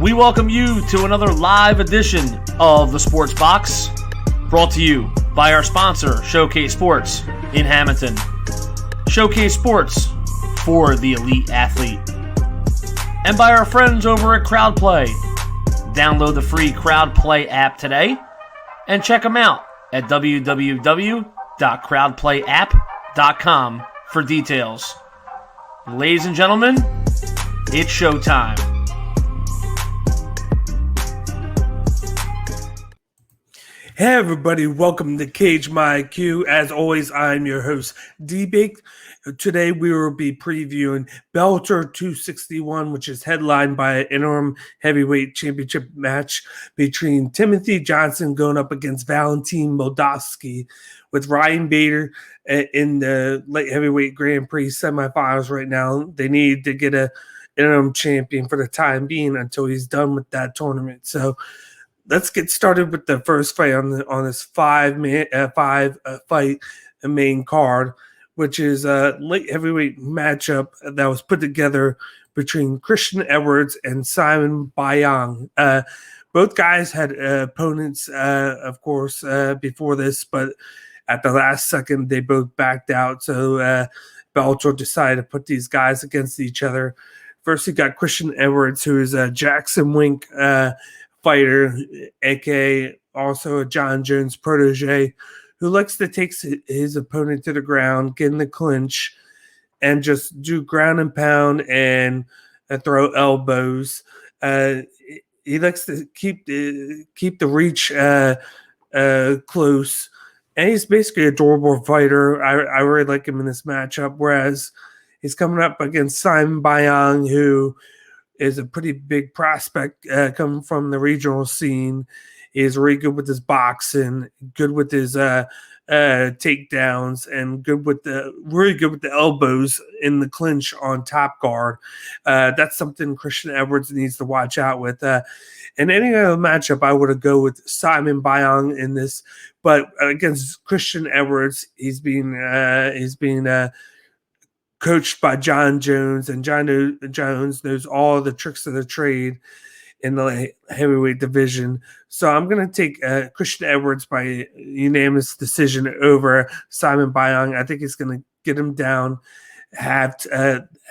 We welcome you to another live edition of the Sports Box, brought to you by our sponsor, Showcase Sports in Hamilton. Showcase Sports for the elite athlete. And by our friends over at CrowdPlay. Download the free CrowdPlay app today and check them out at www.crowdplayapp.com for details. Ladies and gentlemen, it's showtime. Hey everybody, welcome to Cage My IQ. As always, I'm your host, D-Bake. Today we will be previewing Bellator 261, which is headlined by an interim heavyweight championship match between Timothy Johnson going up against Valentin Moldavsky, with Ryan Bader in the light heavyweight Grand Prix semifinals right now. They need to get an interim champion for the time being until he's done with that tournament. So let's get started with the first fight on this five fight main card, which is a light heavyweight matchup that was put together between Christian Edwards and Simon Biyong. Both guys had opponents, of course, before this, but at the last second they both backed out. So Bellator decided to put these guys against each other. First, you got Christian Edwards, who is a Jackson Wink fighter, aka also a John Jones protege, who likes to take his opponent to the ground, get in the clinch, and just do ground and pound and throw elbows. He likes to keep the reach close, and he's basically a durable fighter. I really like him in this matchup, whereas he's coming up against Simon Biyong, who is a pretty big prospect coming from the regional scene. He's really good with his boxing, good with his takedowns, and really good with the elbows in the clinch on top guard. That's something Christian Edwards needs to watch out with. In any other matchup, I would have go with Simon Biyong in this, but against Christian Edwards, he's being coached by John Jones, and John Jones knows all the tricks of the trade in the heavyweight division. So I'm going to take Christian Edwards by unanimous decision over Simon Biyong. I think he's going to get him down,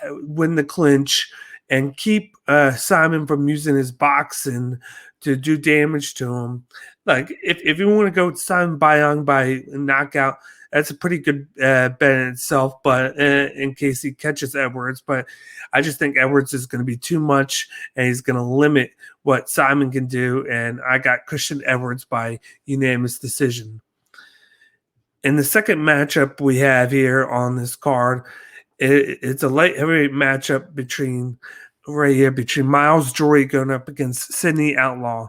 win the clinch, and keep Simon from using his boxing to do damage to him. Like, if you want to go with Simon Biyong by knockout, that's a pretty good bet in itself, but in case he catches Edwards. But I just think Edwards is going to be too much, and he's going to limit what Simon can do. And I got Christian Edwards by unanimous decision. In the second matchup we have here on this card, it's a light heavyweight matchup between Myles going up against Sidney Outlaw.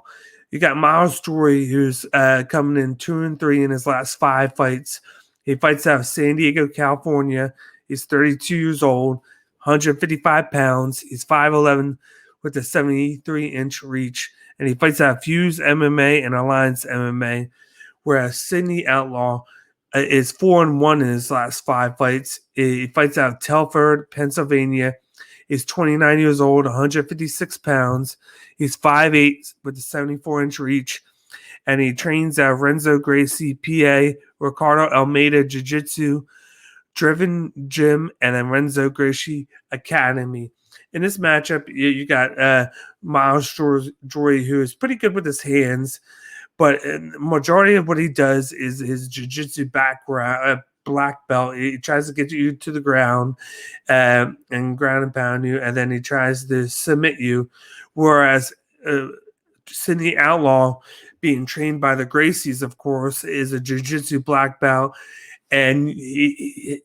You got Myles, who's coming in 2-3 in his last 5 fights. He fights out of San Diego, California. He's 32 years old, 155 pounds. He's 5'11", with a 73-inch reach. And he fights out of Fuse MMA and Alliance MMA, whereas Sidney Outlaw is 4-1 in his last 5 fights. He fights out of Telford, Pennsylvania. He's 29 years old, 156 pounds. He's 5'8", with a 74-inch reach. And he trains at Renzo Gracie, PA, Ricardo Almeida Jiu-Jitsu, Driven Gym, and then Renzo Gracie Academy. In this matchup, you got Myles, who is pretty good with his hands, but majority of what he does is his jiu-jitsu background, black belt. He tries to get you to the ground and ground and pound you, and then he tries to submit you, whereas Sidney Outlaw, being trained by the Gracies, of course, is a jiu-jitsu black belt, and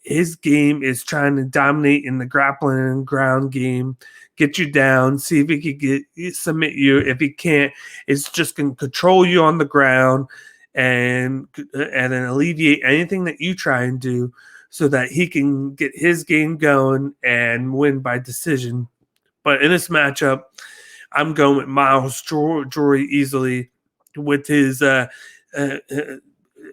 his game is trying to dominate in the grappling and ground game, get you down, see if he can submit you. If he can't, it's just going to control you on the ground and then alleviate anything that you try and do, so that he can get his game going and win by decision. But in this matchup, I'm going with Myles easily, with his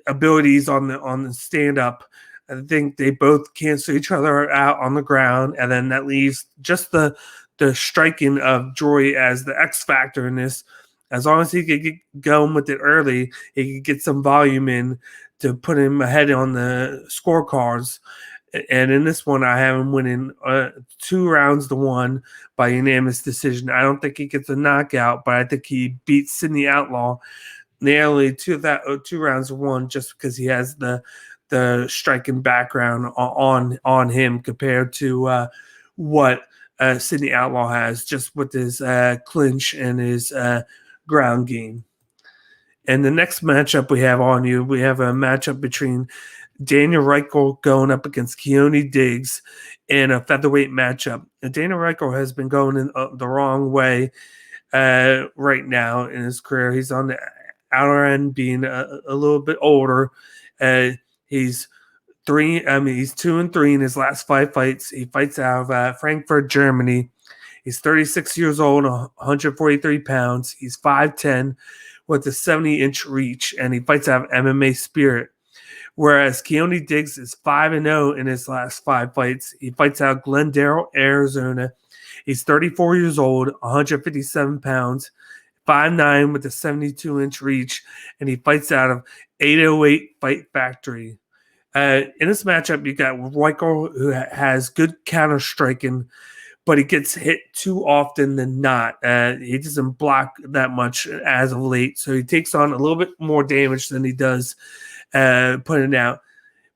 abilities on the stand up. I think they both cancel each other out on the ground, and then that leaves just the the striking of Jory as the X factor in this. As long as he could get going with it early, he could get some volume in to put him ahead on the scorecards. And in this one, I have him winning 2 rounds to 1 by unanimous decision. I don't think he gets a knockout, but I think he beats Sidney Outlaw nearly 2 rounds to 1 just because he has the striking background on him compared to what Sidney Outlaw has, just with his clinch and his ground game. And the next matchup we have a matchup between Daniel Weichel going up against Keoni Diggs in a featherweight matchup. And Daniel Weichel has been going in the wrong way right now in his career. He's on the outer end, being a little bit older. He's 2-3 in his last 5 fights. He fights out of Frankfurt, Germany. He's 36 years old, 143 pounds. He's 5'10", with a 70-inch reach, and he fights out of MMA Spirit. Whereas Keoni Diggs is 5-0 in his last 5 fights. He fights out of Glendale, Arizona. He's 34 years old, 157 pounds, 5'9", with a 72-inch reach, and he fights out of 808 Fight Factory. In this matchup, you got Weichel, who has good counter striking, but he gets hit too often than not. He doesn't block that much as of late, so he takes on a little bit more damage than he does putting out.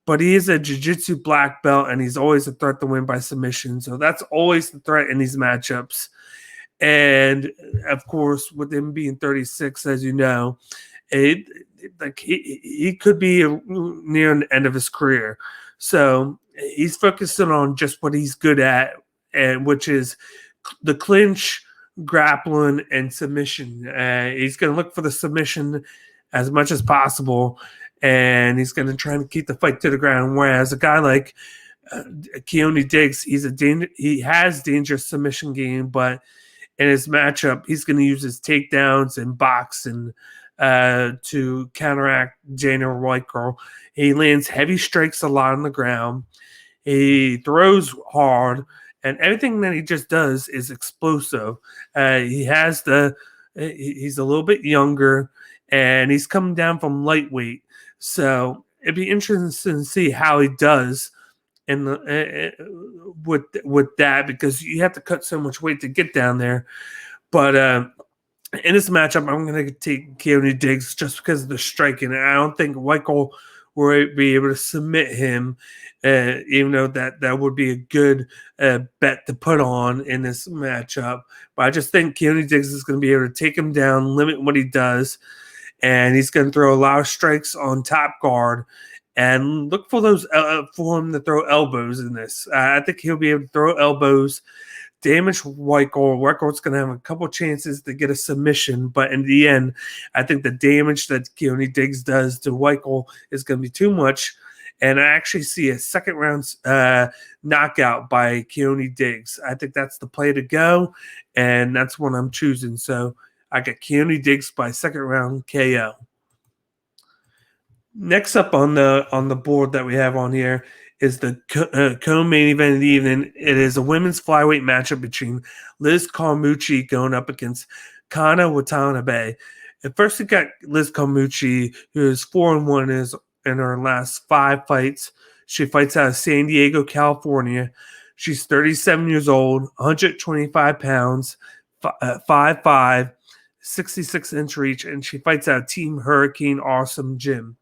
But he is a jiu-jitsu black belt, and he's always a threat to win by submission. So that's always the threat in these matchups. And, of course, with him being 36, as you know, he could be near the end of his career. So he's focusing on just what he's good at, and which is the clinch, grappling, and submission. He's going to look for the submission as much as possible, and he's going to try and keep the fight to the ground. Whereas a guy like Keoni Diggs, he has dangerous submission game, but in his matchup, he's going to use his takedowns and boxing to counteract Daniel Weichel. He lands heavy strikes a lot on the ground. He throws hard, and everything that he just does is explosive. He's a little bit younger, and he's coming down from lightweight. So it'd be interesting to see how he does with that, because you have to cut so much weight to get down there. But in this matchup, I'm going to take Keoni Diggs just because of the striking. I don't think Weichel will be able to submit him, even though that would be a good bet to put on in this matchup. But I just think Keoni Diggs is going to be able to take him down, limit what he does, and he's going to throw a lot of strikes on top guard. And look for those for him to throw elbows in this. I think he'll be able to throw elbows, damage Weichel. Weichel's going to have a couple chances to get a submission, but in the end, I think the damage that Keoni Diggs does to Weichel is going to be too much. And I actually see a second round knockout by Keoni Diggs. I think that's the play to go, and that's what I'm choosing. So I got Keoni Diggs by second round KO. Next up on the board that we have on here is the co-main event of the evening. It is a women's flyweight matchup between Liz Carmouche going up against Kana Watanabe. At first, we got Liz Carmouche, who is 4-1 in her last 5 fights. She fights out of San Diego, California. She's 37 years old, 125 pounds, 5'5", 66-inch reach, and she fights out of Team Hurricane Awesome Gym.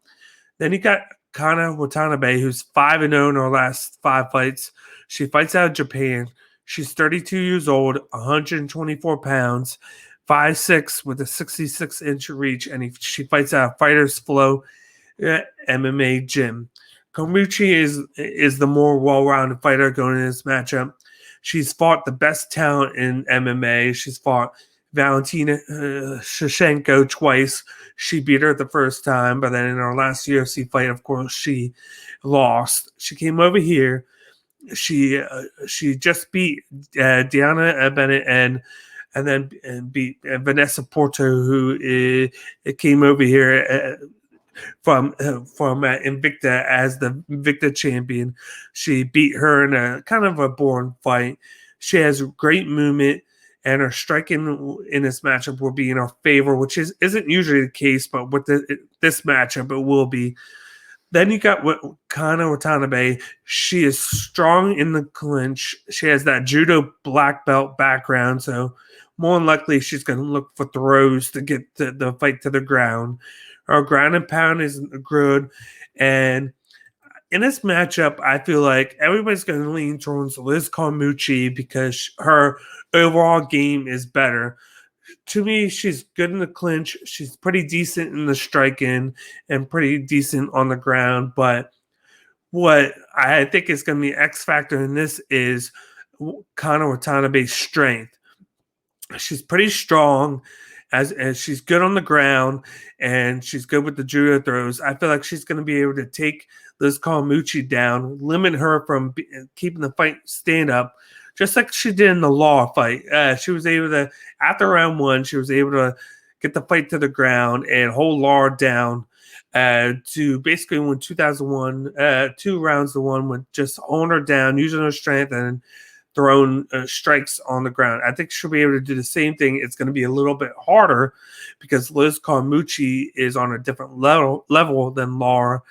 Then you got Kana Watanabe, who's 5-0 in her last 5 fights. She fights out of Japan. She's 32 years old, 124 pounds, 5'6", with a 66-inch reach, and she fights out of Fighters Flow MMA Gym. Carmouche is the more well-rounded fighter going in this matchup. She's fought the best talent in MMA. She's fought Valentina Shevchenko twice. She beat her the first time, but then in her last UFC fight, of course, she lost. She came over here. She just beat Deanna Bennett and then beat Vanessa Porto, who came over here from Invicta as the Invicta champion. She beat her in a kind of a boring fight. She has great movement, and her striking in this matchup will be in her favor, which isn't usually the case, but with this matchup, it will be. Then you got Kana Watanabe. She is strong in the clinch. She has that judo black belt background, so more than likely she's going to look for throws to get the fight to the ground. Her ground and pound is good, and in this matchup, I feel like everybody's going to lean towards Liz Carmouche because her overall game is better. To me, she's good in the clinch. She's pretty decent in the striking and pretty decent on the ground. But what I think is going to be X factor in this is Kana Watanabe's strength. She's pretty strong as she's good on the ground and she's good with the judo throws. I feel like she's going to be able to take Liz Carmouche down, limit her from keeping the fight stand up, just like she did in the Law fight. She was able to, after round 1, she was able to get the fight to the ground and hold Law down to basically win 2001, 2 rounds to 1 with just holding her down, using her strength and throwing strikes on the ground. I think she'll be able to do the same thing. It's going to be a little bit harder because Liz Carmouche is on a different level than Laura,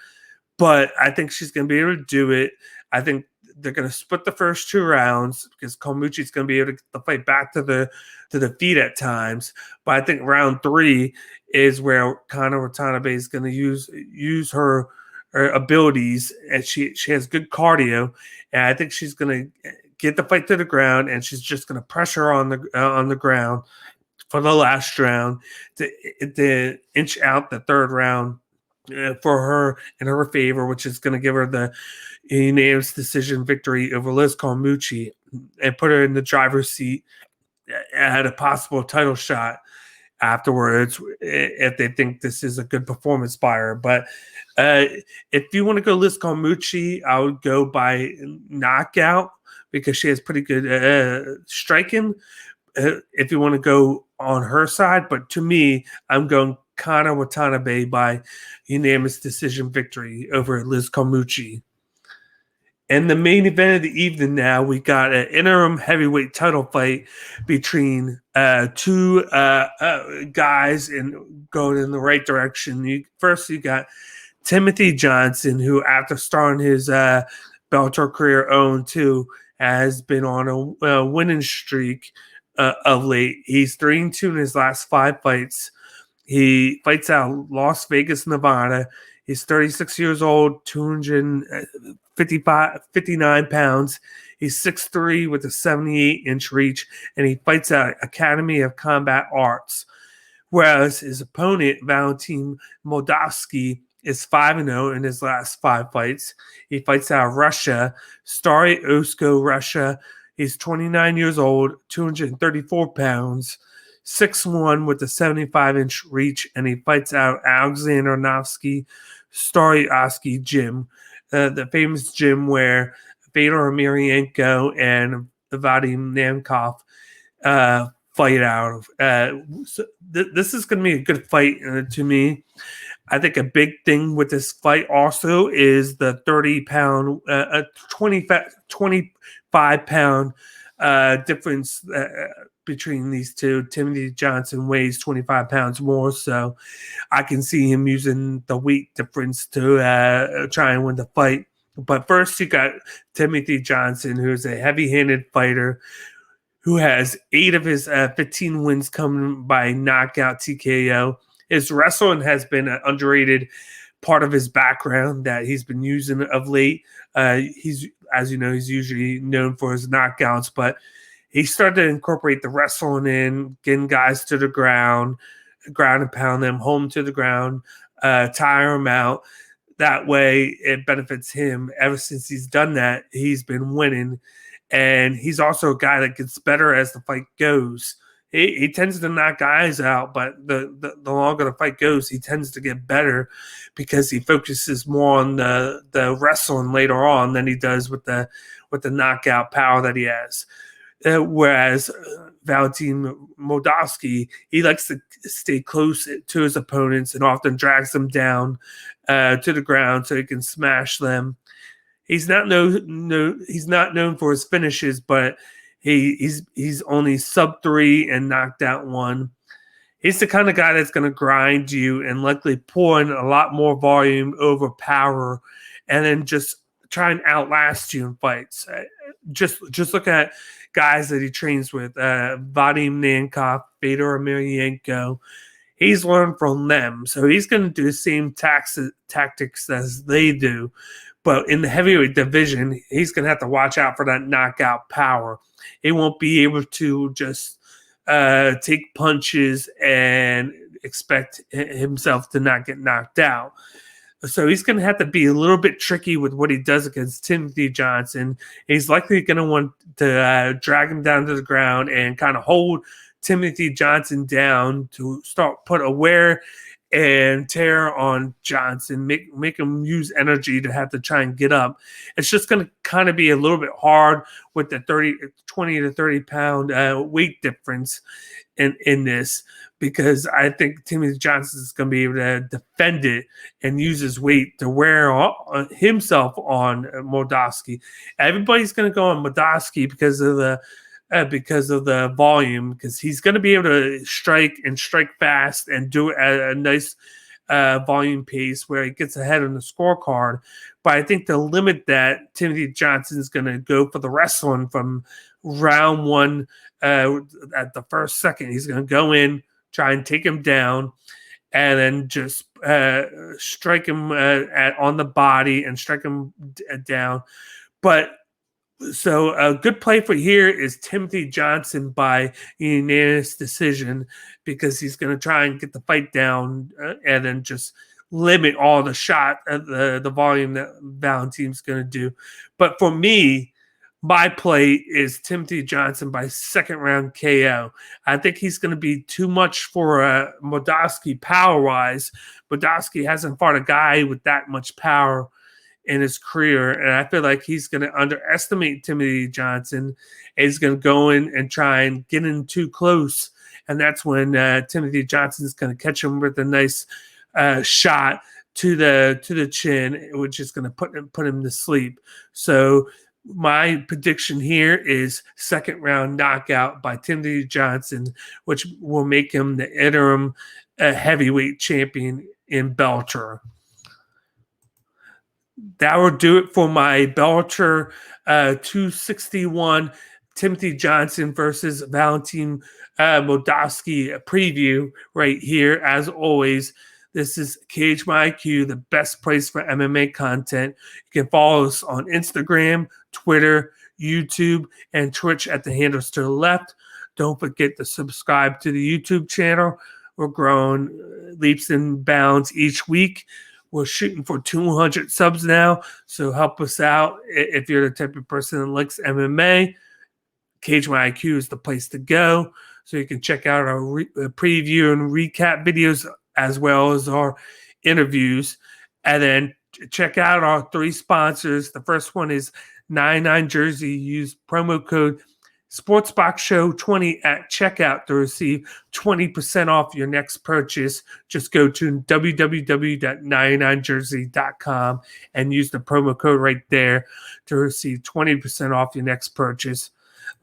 but I think she's going to be able to do it. I think they're going to split the first 2 rounds because Carmouche is going to be able to get the fight back to the feet at times. But I think round 3 is where Kana Watanabe is going to use her abilities, and she has good cardio, and I think she's going to get the fight to the ground, and she's just going to pressure on the ground for the last round to inch out the 3rd round for her in her favor, which is going to give her the unanimous decision victory over Liz Carmouche and put her in the driver's seat at a possible title shot afterwards if they think this is a good performance by her. But if you want to go Liz Carmouche, I would go by knockout because she has pretty good striking. If you want to go on her side, but to me, I'm going Kana Watanabe by unanimous decision victory over Liz Carmouche. And the main event of the evening now, we got an interim heavyweight title fight between 2 guys and going in the right direction. First, you got Timothy Johnson, who after starting his Bellator career 0-2, has been on a winning streak of late. He's 3-2 in his last 5 fights. He fights out of Las Vegas, Nevada. He's 36 years old, 259 pounds. He's 6'3" with a 78-inch reach, and he fights out Academy of Combat Arts. Whereas his opponent, Valentin Moldavsky, is 5-0 in his last 5 fights. He fights out of Russia, Stary Osko, Russia. He's 29 years old, 234 pounds, 6'1" with a 75-inch reach, and he fights out Alexander Novsky, Stary Oski gym, the famous gym where Fedor Emelianenko and Vadim Nemkov fight out of. So this is going to be a good fight to me. I think a big thing with this fight also is the 30-pound, 25-pound difference between these two. Timothy Johnson weighs 25 pounds more, so I can see him using the weight difference to try and win the fight. But first, you got Timothy Johnson, who's a heavy-handed fighter who has 8 of his 15 wins coming by knockout TKO. His wrestling has been an underrated part of his background that he's been using of late. He's, as you know, he's usually known for his knockouts, but he started to incorporate the wrestling in, getting guys to the ground and pound them, home to the ground, tire them out. That way, it benefits him. Ever since he's done that, he's been winning. And he's also a guy that gets better as the fight goes. He tends to knock guys out, but the longer the fight goes, he tends to get better because he focuses more on the wrestling later on than he does with the knockout power that he has. Whereas Valentin Moldavsky, he likes to stay close to his opponents and often drags them down to the ground so he can smash them. He's not known for his finishes, but He's only sub 3 and knocked out 1. He's the kind of guy that's going to grind you and likely pour in a lot more volume over power, and then just try and outlast you in fights. Just look at guys that he trains with, Vadim Nankov, Fedor Emelianenko. He's learned from them, so he's going to do the same tactics as they do. But in the heavyweight division, he's going to have to watch out for that knockout power. He won't be able to just take punches and expect himself to not get knocked out. So he's going to have to be a little bit tricky with what he does against Timothy Johnson. He's likely going to want to drag him down to the ground and kind of hold Timothy Johnson down to start put a wear and tear on Johnson, make him use energy to have to try and get up. It's just going to kind of be a little bit hard with the 20 to 30 pound weight difference in this, because I think Timothy Johnson is going to be able to defend it and use his weight to wear himself on Moldavsky. Everybody's going to go on Moldavsky because of the volume, because he's going to be able to strike fast and do it at a nice volume pace where he gets ahead on the scorecard. But I think to limit that, Timothy Johnson is going to go for the wrestling from round 1 at the first second. He's going to go in, try and take him down, and then just strike him on the body and strike him down. But so a good play for here is Timothy Johnson by unanimous decision, because he's going to try and get the fight down and then just limit all the shot the volume that Valentin's going to do. But for me, my play is Timothy Johnson by second round KO. I think he's going to be too much for Moldavsky power-wise. Moldavsky hasn't fought a guy with that much power in his career, and I feel like he's going to underestimate Timothy Johnson. He's going to go in and try and get in too close, and that's when Timothy Johnson is going to catch him with a nice shot to the chin, which is going to put him to sleep. So my prediction here is second round knockout by Timothy Johnson, which will make him the interim heavyweight champion in Bellator. That will do it for my Bellator 261 Timothy Johnson versus Valentin Moldavsky preview right here. As always, this is Cage My IQ, the best place for MMA content. You can follow us on Instagram, Twitter, YouTube, and Twitch at the handles to the left. Don't forget to subscribe to the YouTube channel. We're growing leaps and bounds each week. We're shooting for 200 subs now, so help us out. If you're the type of person that likes MMA, Cage My IQ is the place to go. So you can check out our preview and recap videos as well as our interviews. And then check out our 3 sponsors. The first one is 99 Jersey. Use promo code SportsBoxShow20 at checkout to receive 20% off your next purchase. Just go to www.99jersey.com and use the promo code right there to receive 20% off your next purchase.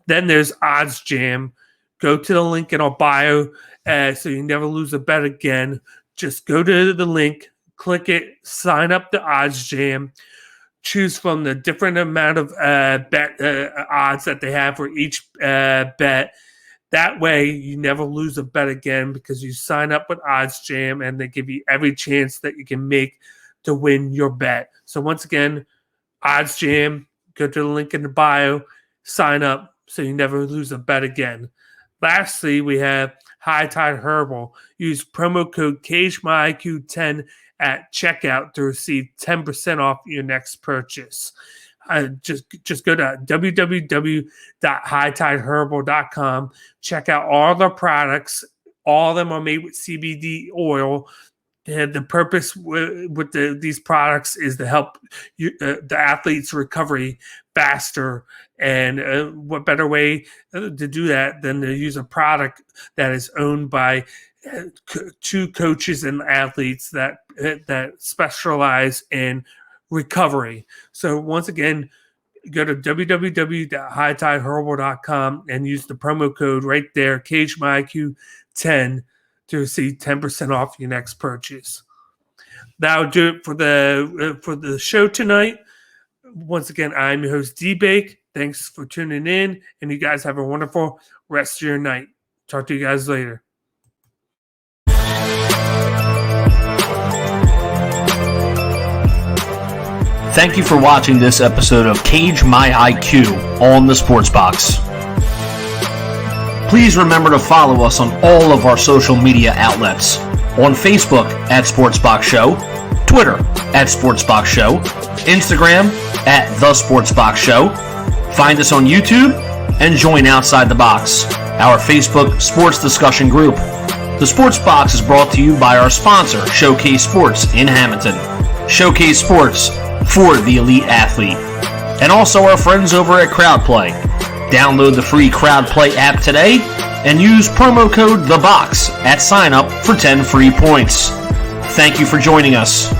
Then there's Oddsjam. Go to the link in our bio so you never lose a bet again. Just go to the link, click it, sign up to Oddsjam. Choose from the different amount of bet odds that they have for each bet. That way, you never lose a bet again because you sign up with Oddsjam and they give you every chance that you can make to win your bet. So once again, Oddsjam, go to the link in the bio, sign up so you never lose a bet again. Lastly, we have High Tide Herbal. Use promo code CageMyIQ10 at checkout to receive 10% off your next purchase. Just go to www.hightideherbal.com. Check out all the products. All of them are made with CBD oil. And the purpose with these products is to help the athlete's recovery faster. And what better way to do that than to use a product that is owned by 2 coaches and athletes that specialize in recovery. So once again, go to www.hightideherbal.com and use the promo code right there, CageMyIQ10, to receive 10% off your next purchase. That'll do it for the show tonight. Once again, I'm your host, D-Bake. Thanks for tuning in, and you guys have a wonderful rest of your night. Talk to you guys later. Thank you for watching this episode of Cage My IQ on the Sports Box. Please remember to follow us on all of our social media outlets. On Facebook at Sportsbox Show, Twitter at Sportsbox Show, Instagram at The Sportsbox Show. Find us on YouTube and join Outside the Box, our Facebook sports discussion group. The Sports Box is brought to you by our sponsor, Showcase Sports in Hamilton. Showcase Sports for the elite athlete. And also our friends over at CrowdPlay. Download the free CrowdPlay app today and use promo code THEBOX at sign up for 10 free points. Thank you for joining us.